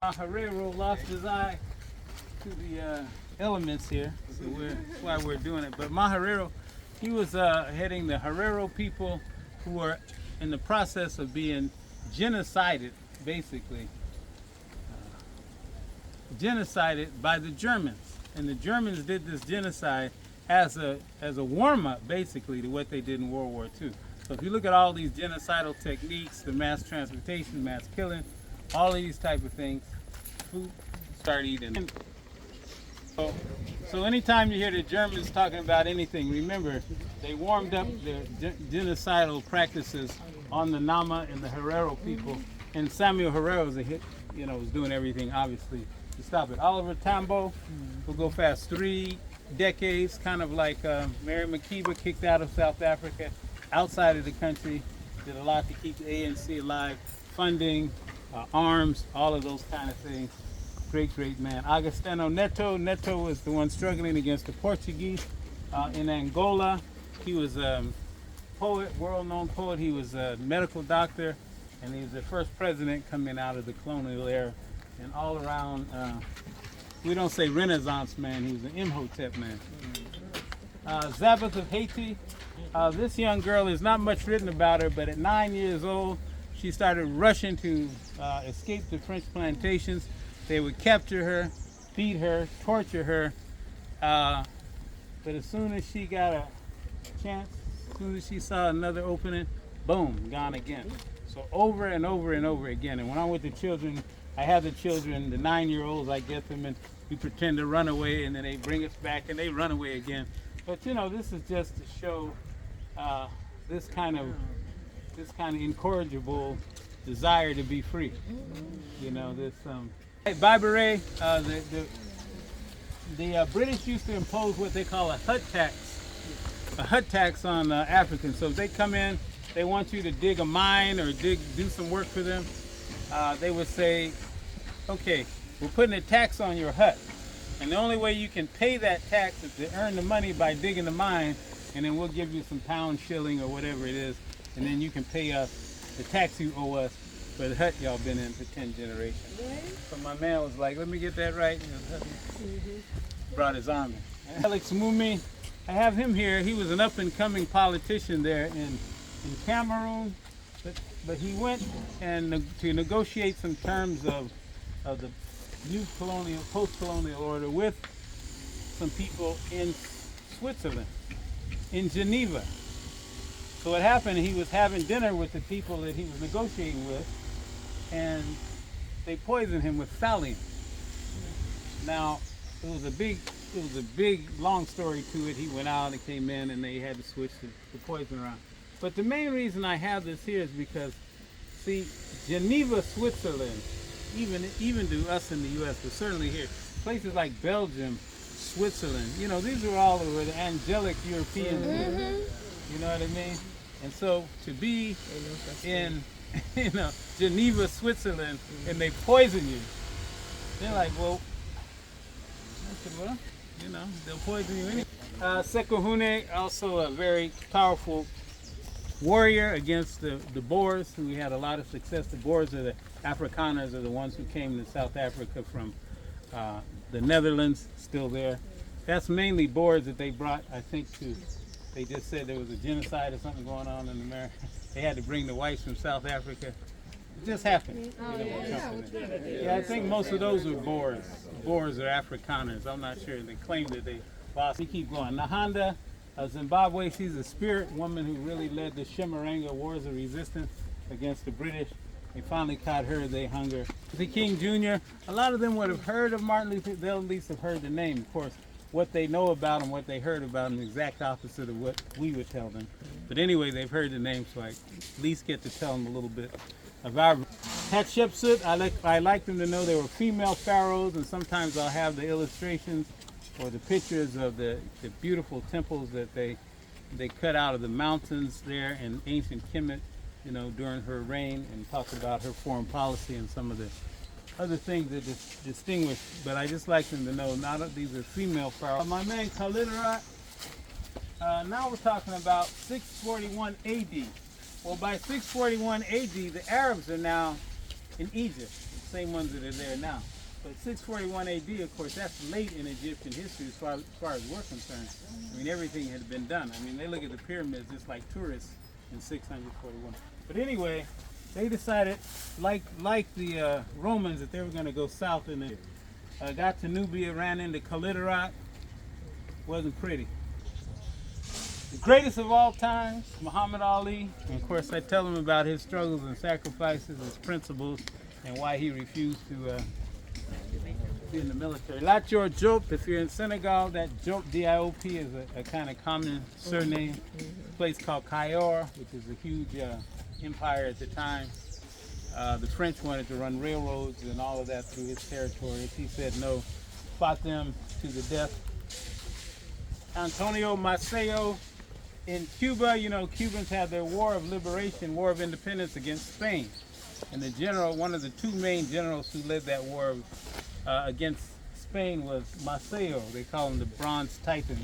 Herrero lost his eye to the elements here, so that's why we're doing it. But Herrero, he was heading the Herrero people who were in the process of being genocided, basically. Genocided by the Germans. And the Germans did this genocide as a warm-up, basically, to what they did in World War II. So if you look at all these genocidal techniques, the mass transportation, mass killing, all of these type of things, food, start eating. So anytime you hear the Germans talking about anything, remember, they warmed up their genocidal practices on the Nama and the Herero people. And Samuel Herrero was doing everything, obviously, to stop it. Oliver Tambo will go fast 3 decades, kind of like Mary McKeeba, kicked out of South Africa, outside of the country, did a lot to keep the ANC alive, funding, arms, all of those kind of things. Great, great man. Agostinho Neto. Neto was the one struggling against the Portuguese in Angola. He was a poet, world-known poet. He was a medical doctor, and he was the first president coming out of the colonial era. And all around, we don't say Renaissance man, he was an Imhotep man. Zabeth of Haiti. This young girl, is not much written about her, but at 9 years old, she started rushing to escape the French plantations. They would capture her, beat her, torture her, but as soon as she got a chance, as soon as she saw another opening, boom, gone again. So over and over and over again. And when I'm with the children, I have the children, the 9-year-olds, I get them and we pretend to run away, and then they bring us back and they run away again. But this is just to show this kind of incorrigible desire to be free. Barbary, the British used to impose what they call a hut tax on Africans. So if they come in, they want you to dig a mine or do some work for them, they would say, okay, we're putting a tax on your hut. And the only way you can pay that tax is to earn the money by digging the mine, and then we'll give you some pound, shilling, or whatever it is, and then you can pay us the tax you owe us for the hut y'all been in for 10 generations. Right. So my man was like, let me get that right. Brought his army. Alex Mumi, I have him here. He was an up-and-coming politician there in Cameroon, but he went and to negotiate some terms of the new post-colonial order with some people in Switzerland, in Geneva. So what happened, he was having dinner with the people that he was negotiating with, and they poisoned him with thallium. Now, it was a big, long story to it. He went out and came in, and they had to switch the poison around. But the main reason I have this here is because, see, Geneva, Switzerland, even to us in the U.S., but certainly here, places like Belgium, Switzerland, these are all over the angelic Europeans. You know what I mean? And so to be in, Geneva, Switzerland, and they poison you, they're like, well, I said, well, they'll poison you anyway. Sekohune, also a very powerful warrior against the Boers. We had a lot of success. The Boers are the Afrikaners, are the ones who came to South Africa from the Netherlands, still there. That's mainly Boers that they brought, I think, they just said there was a genocide or something going on in America. They had to bring the whites from South Africa. It just happened. Yeah, I think most of those were Boers. Boers are Afrikaners. I'm not sure. They claim that they lost. We keep going. Nahanda, Zimbabwe, she's a spirit woman who really led the Chimaranga Wars of Resistance against the British. They finally caught her, they hung her. The King Jr., a lot of them would have heard of Martin Luther. They'll at least have heard the name, of course. What they know about him, what they heard about him, the exact opposite of what we would tell them. But anyway, they've heard the name, so I at least get to tell them a little bit of our Hatshepsut. I like them to know they were female pharaohs, and sometimes I'll have the illustrations or the pictures of the beautiful temples that they cut out of the mountains there in ancient Kemet, during her reign, and talk about her foreign policy and some of the other things that distinguish, but I just like them to know these are female pharaohs. My man Kalidara, now we're talking about 641 AD. Well, by 641 AD, the Arabs are now in Egypt. same ones that are there now. But 641 AD, of course, that's late in Egyptian history as far as we're concerned. I mean, everything had been done. I mean, they look at the pyramids just like tourists in 641. But anyway, they decided, like the Romans, that they were going to go south in the got to Nubia, ran into Kaliderat. Wasn't pretty. The greatest of all times, Muhammad Ali. And of course, I tell him about his struggles and sacrifices, his principles, and why he refused to be in the military. Lat Diop, if you're in Senegal, that Diop, D-I-O-P, is a kind of common surname. A place called Cayor, which is a huge empire at the time. The French wanted to run railroads and all of that through his territories. He said no, fought them to the death. Antonio Maceo in Cuba, you know, Cubans had their war of liberation, war of independence against Spain. And the general, one of the two main generals who led that war against Spain was Maceo. They call him the Bronze Titan.